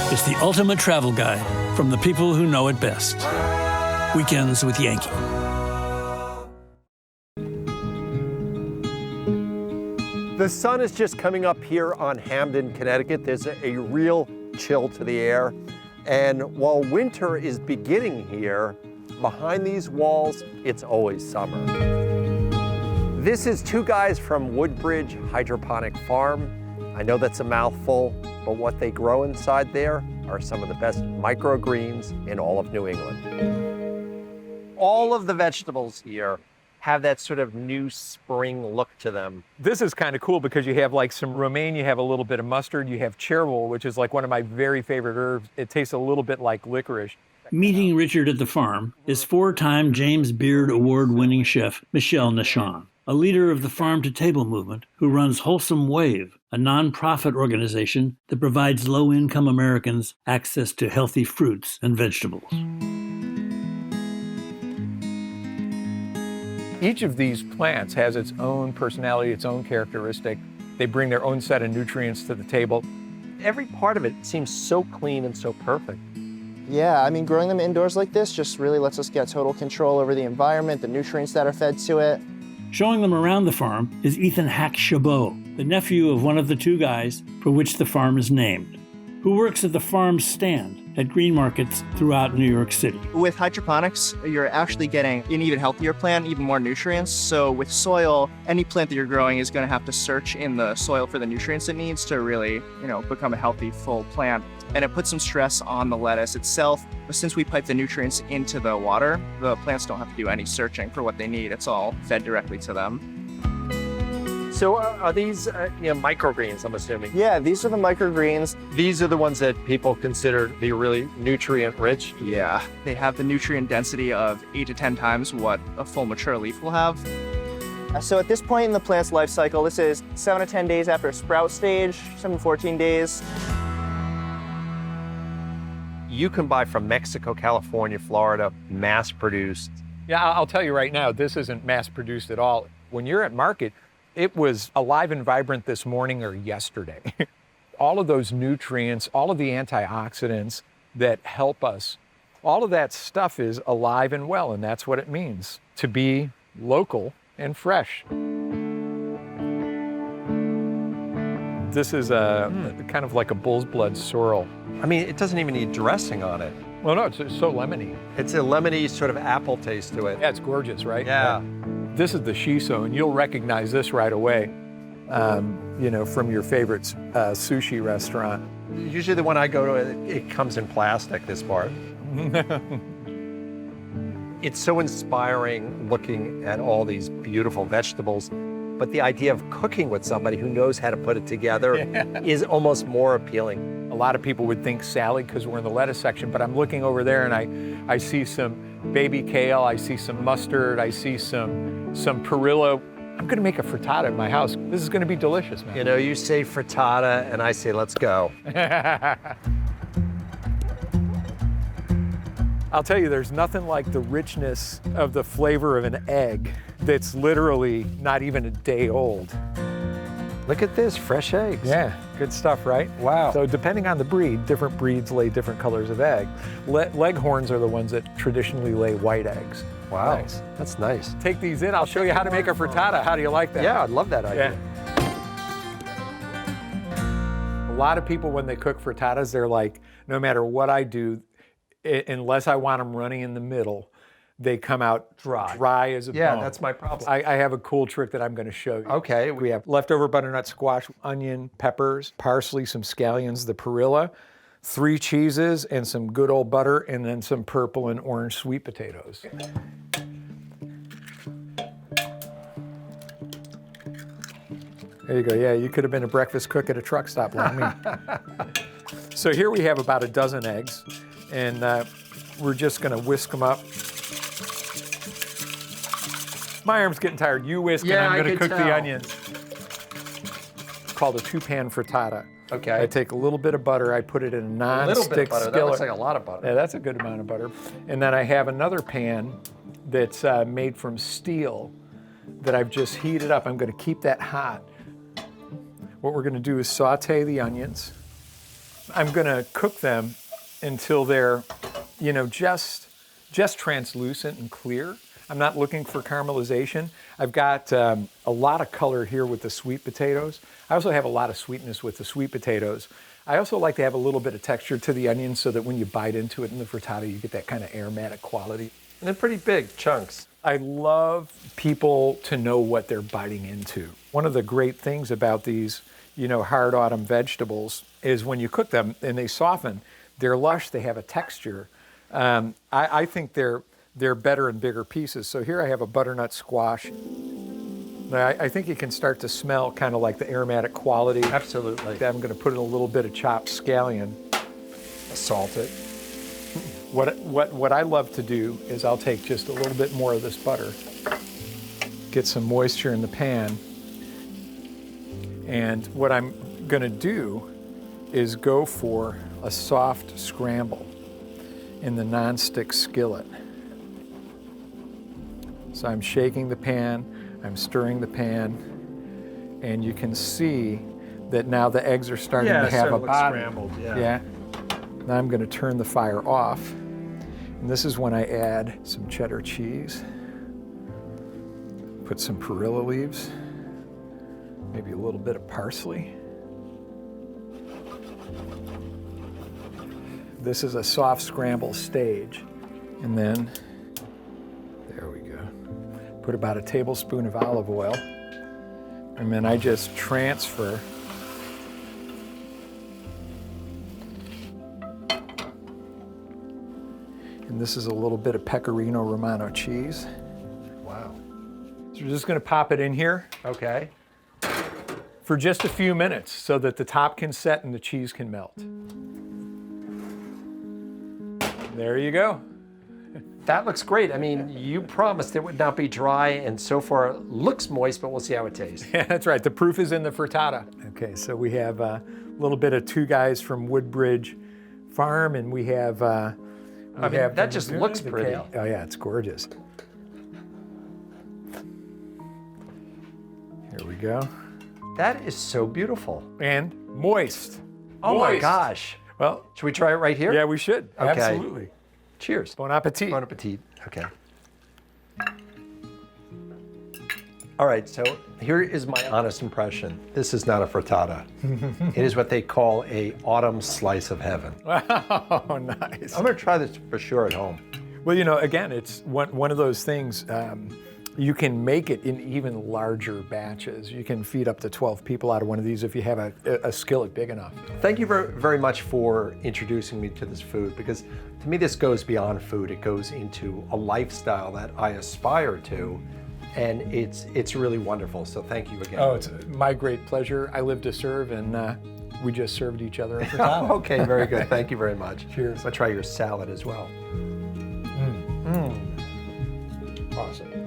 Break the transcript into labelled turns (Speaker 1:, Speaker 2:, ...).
Speaker 1: It's the ultimate travel guide from the people who know it best. Weekends with Yankee.
Speaker 2: The sun is just coming up here on Hamden, Connecticut. There's a real chill to the air. And while winter is beginning here, behind these walls, it's always summer. This is two guys from Woodbridge Hydroponic Farm. I know that's a mouthful, but what they grow inside there are some of the best microgreens in all of New England. All of the vegetables here have that sort of new spring look to them.
Speaker 3: This is kind of cool because you have like some romaine, you have a little bit of mustard, you have chervil, which is like one of my very favorite herbs. It tastes a little bit like licorice.
Speaker 1: Meeting Richard at the farm is four-time James Beard Award-winning chef Michel Nischan, a leader of the farm-to-table movement who runs Wholesome Wave, a nonprofit organization that provides low-income Americans access to healthy fruits and vegetables.
Speaker 3: Each of these plants has its own personality, its own characteristic. They bring their own set of nutrients to the table.
Speaker 2: Every part of it seems so clean and so perfect.
Speaker 4: Yeah, I mean, growing them indoors like this just really lets us get total control over the environment, the nutrients that are fed to it.
Speaker 1: Showing them around the farm is Ethan Hack-Chabot, the nephew of one of the two guys for which the farm is named, who works at the farm's stand at green markets throughout New York City.
Speaker 4: With hydroponics, you're actually getting an even healthier plant, even more nutrients. So with soil, any plant that you're growing is going to have to search in the soil for the nutrients it needs to really, become a healthy, full plant. And it puts some stress on the lettuce itself. But since we pipe the nutrients into the water, the plants don't have to do any searching for what they need. It's all fed directly to them.
Speaker 2: So are these microgreens, I'm assuming?
Speaker 4: Yeah, these are the microgreens.
Speaker 2: These are the ones that people consider to be really nutrient rich?
Speaker 4: Yeah. They have the nutrient density of 8 to 10 times what a full mature leaf will have. So at this point in the plant's life cycle, this is 7 to 10 days after sprout stage, 7 to 14 days.
Speaker 2: You can buy from Mexico, California, Florida, mass-produced.
Speaker 3: Yeah, I'll tell you right now, this isn't mass-produced at all. When you're at market, it was alive and vibrant this morning or yesterday. All of those nutrients, all of the antioxidants that help us, all of that stuff is alive and well, and that's what it means to be local and fresh. This is kind of like a bull's blood sorrel.
Speaker 2: I mean, it doesn't even need dressing on it.
Speaker 3: Well, no, it's so lemony.
Speaker 2: It's a lemony sort of apple taste to it.
Speaker 3: Yeah, it's gorgeous, right?
Speaker 2: Yeah.
Speaker 3: This is the shiso, and you'll recognize this right away, from your favorite sushi restaurant.
Speaker 2: Usually the one I go to, it comes in plastic, this part. It's so inspiring looking at all these beautiful vegetables, but the idea of cooking with somebody who knows how to put it together is almost more appealing.
Speaker 3: A lot of people would think salad because we're in the lettuce section, but I'm looking over there and I see some baby kale, I see some mustard, I see some perillo. I'm gonna make a frittata in my house. This is gonna be delicious, man.
Speaker 2: You say frittata and I say, let's go.
Speaker 3: I'll tell you, there's nothing like the richness of the flavor of an egg that's literally not even a day old.
Speaker 2: Look at this, fresh eggs.
Speaker 3: Yeah, good stuff, right?
Speaker 2: Wow.
Speaker 3: So depending on the breed, different breeds lay different colors of egg. Leghorns are the ones that traditionally lay white eggs.
Speaker 2: Wow,
Speaker 3: Nice.
Speaker 2: That's nice.
Speaker 3: Take these in, I'll show you how to make a frittata. How do you like that?
Speaker 2: Yeah, I'd love that idea.
Speaker 3: A lot of people, when they cook frittatas, they're like, no matter what I do, unless I want them running in the middle, they come out dry as a bone.
Speaker 2: Yeah, that's my problem.
Speaker 3: I have a cool trick that I'm going to show you.
Speaker 2: Okay.
Speaker 3: We have leftover butternut squash, onion, peppers, parsley, some scallions, the perilla, 3 cheeses, and some good old butter, and then some purple and orange sweet potatoes. There you go. Yeah, you could have been a breakfast cook at a truck stop like me. So here we have about a dozen eggs, and we're just going to whisk them up. My arm's getting tired. You whisk, and I'm going to cook the onions. It's called a 2-pan frittata.
Speaker 2: Okay.
Speaker 3: I take a little bit of butter. I put it in a non-stick skillet.
Speaker 2: That looks like a lot of butter.
Speaker 3: Yeah, that's a good amount of butter. And then I have another pan that's made from steel that I've just heated up. I'm going to keep that hot. What we're going to do is saute the onions. I'm gonna cook them until they're, just translucent and clear. I'm not looking for caramelization. I've got a lot of color here with the sweet potatoes. I also have a lot of sweetness with the sweet potatoes. I also like to have a little bit of texture to the onions so that when you bite into it in the frittata, you get that kind of aromatic quality.
Speaker 2: And they're pretty big chunks.
Speaker 3: I love people to know what they're biting into. One of the great things about these, hard autumn vegetables is when you cook them and they soften, they're lush, they have a texture. I think they're better in bigger pieces. So here I have a butternut squash. I think you can start to smell kind of like the aromatic quality.
Speaker 2: Absolutely.
Speaker 3: I'm going to put in a little bit of chopped scallion.
Speaker 2: Salt it.
Speaker 3: What I love to do is I'll take just a little bit more of this butter, get some moisture in the pan, and what I'm going to do is go for a soft scramble in the nonstick skillet. So I'm shaking the pan, I'm stirring the pan, and you can see that now the eggs are starting to have a bottom.
Speaker 2: Scrambled,
Speaker 3: Yeah. Now I'm going to turn the fire off. And this is when I add some cheddar cheese, put some perilla leaves, maybe a little bit of parsley. This is a soft scramble stage. And then, there we go. Put about a tablespoon of olive oil. And then I just transfer and this is a little bit of Pecorino Romano cheese.
Speaker 2: Wow.
Speaker 3: So we're just gonna pop it in here
Speaker 2: Okay.
Speaker 3: for just a few minutes so that the top can set and the cheese can melt. There you go.
Speaker 2: That looks great. I mean, you promised it would not be dry, and so far it looks moist, but we'll see how it tastes.
Speaker 3: Yeah, that's right. The proof is in the frittata. Okay, so we have a little bit of two guys from Woodbridge Farm, and we have.
Speaker 2: That just looks pretty.
Speaker 3: Kale. Oh yeah, it's gorgeous. Here we go.
Speaker 2: That is so beautiful.
Speaker 3: And moist.
Speaker 2: Oh my
Speaker 3: Moist.
Speaker 2: gosh.
Speaker 3: Well,
Speaker 2: Should we try it right here?
Speaker 3: yeah, we should.
Speaker 2: Okay.
Speaker 3: Absolutely.
Speaker 2: Cheers.
Speaker 3: Bon appetit.
Speaker 2: Bon appetit. Okay. All right, so here is my honest impression. This is not a frittata. It is what they call a autumn slice of heaven.
Speaker 3: Oh, nice.
Speaker 2: I'm gonna try this for sure at home.
Speaker 3: Well, again, it's one of those things, you can make it in even larger batches. You can feed up to 12 people out of one of these if you have a skillet big enough.
Speaker 2: Thank you very much for introducing me to this food, because to me this goes beyond food. It goes into a lifestyle that I aspire to, and it's really wonderful. So thank you again.
Speaker 3: Oh, it's my great pleasure. I live to serve, and we just served each other a frittata.
Speaker 2: Okay, very good. Thank you very much.
Speaker 3: Cheers.
Speaker 2: I'll try your salad as well.
Speaker 3: Awesome.